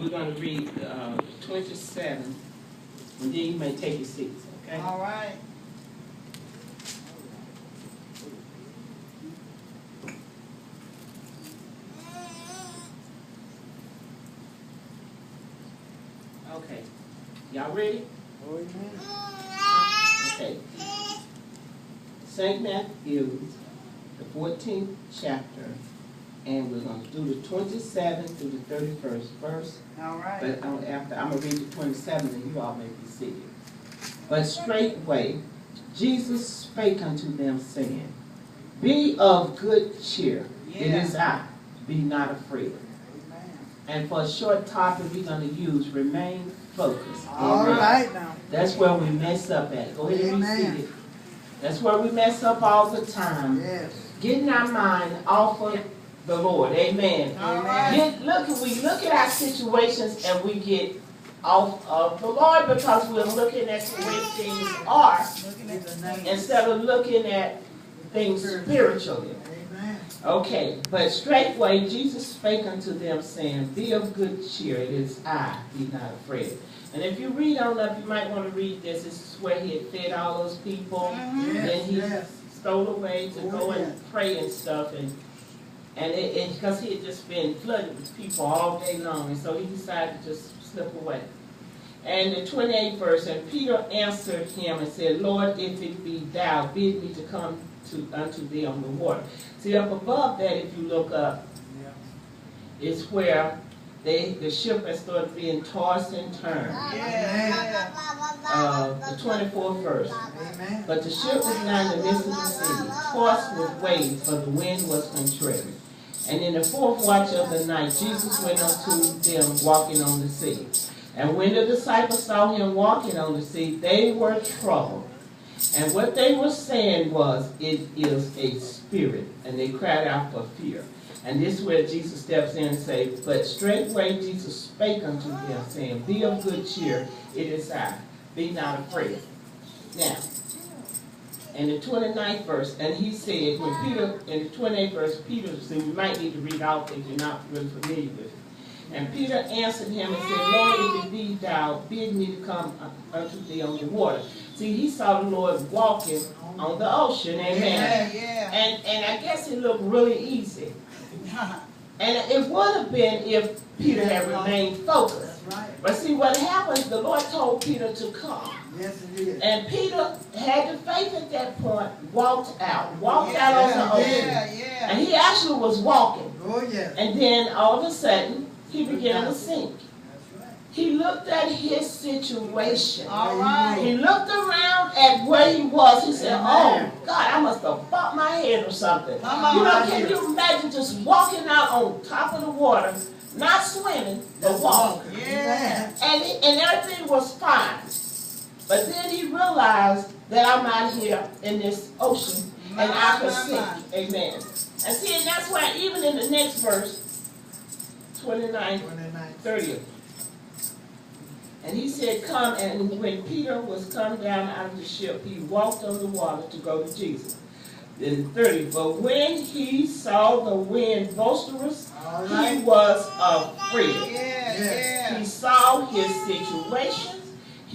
we're going to read 27, and then you may take your seats, okay? All right. Okay. Y'all ready? Oh, amen. Okay. St. Matthew, the 14th chapter, and we're going to do the 27th through the 31st verse. All right. But after I'm going to read the 27th, and you all may be seated. But straightway Jesus spake unto them, saying, Be of good cheer. It is I. Be not afraid. Amen. And for a short topic, we're going to use remain focused. All Amen. right now. That's where we mess up at. Go ahead and be Amen. seated. That's where we mess up all the time. Yes. Getting our mind off of the Lord. Amen. All right. We look at our situations and we get off of the Lord because we're looking at the way things are Looking at the name. instead of looking at things spiritually. Amen. Okay, but straightway Jesus spake unto them, saying, Be of good cheer, it is I, be not afraid. And if you read on up, you might want to read this. This is where he had fed all those people, and then he stole away to go and pray and stuff, and because he had just been flooded with people all day long, and so he decided to just slip away. And the 28th verse, and Peter answered him and said, Lord, if it be thou, bid me to come unto thee on the water. See, up above that, if you look up, is where the ship has started being tossed and turned. The 24th verse. Amen. But the ship was now in the midst of the sea, tossed with waves, for the wind was contrary. And in the fourth watch of the night, Jesus went unto them walking on the sea. And when the disciples saw him walking on the sea, they were troubled. And what they were saying was, It is a spirit. And they cried out for fear. And this is where Jesus steps in and says, But straightway Jesus spake unto them, saying, Be of good cheer, it is I. Be not afraid. Now, in the 29th verse, and he said, when Peter, in the 28th verse, Peter said, we might need to read out things you're not really familiar with. And Peter answered him and said, Lord, if it be thou, bid me to come unto thee on the water. See, he saw the Lord walking on the ocean, amen. And I guess it looked really easy. And it would have been if Peter had remained focused. But see, what happened, the Lord told Peter to come. Yes, it is. And Peter had the faith at that point, walked out on the ocean. And he actually was walking. Oh, yes. And then all of a sudden, he began to sink. That's right. He looked at his situation. All right. He looked around at where he was. He said, Amen. Oh, God, I must have bumped my head or something. Come on, You know, right can here. you imagine just walking out on top of the water, not swimming, but walking? Yeah. And everything was fine. But then he realized that I'm out here in this ocean and I could sink. Amen. And see, and that's why even in the next verse, 29, 30th, and he said, Come, and when Peter was come down out of the ship, he walked on the water to go to Jesus. Then 30, but when he saw the wind boisterous, he was afraid. He saw his situation.